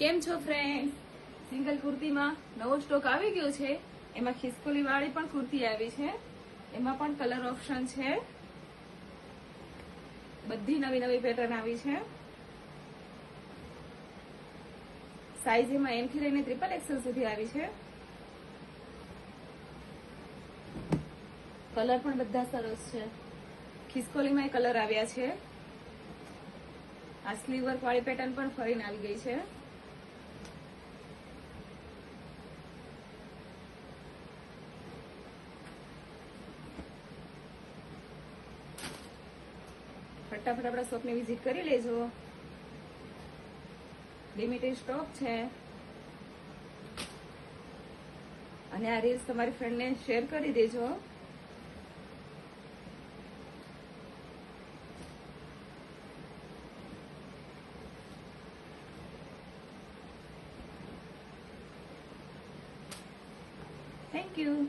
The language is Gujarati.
કેમ છો ફ્રેન્ડ? સિંગલ કુર્તીમાં નવો સ્ટોક આવી ગયો છે. એમાં ખિસકોલી વાળી પણ કુર્તી આવી છે. એમાં પણ કલર ઓપ્શન છે. બધી નવી નવી પેટર્ન આવી છે. સાઈઝ એમાં M થી લઈને XXL સુધી આવી છે. કલર પણ બધા સરસ છે. ખિસકોલીમાં એ કલર આવ્યા છે. આ સ્લીવ વર્ક વાળી પેટર્ન પણ ફરીને આવી ગઈ છે. ફટાફટ આપણા શોપની વિઝિટ કરી લેજો. લિમિટેડ સ્ટોક છે. અને આ રીલ્સ તમારી ફ્રેન્ડને શેર કરી દેજો. Thank you.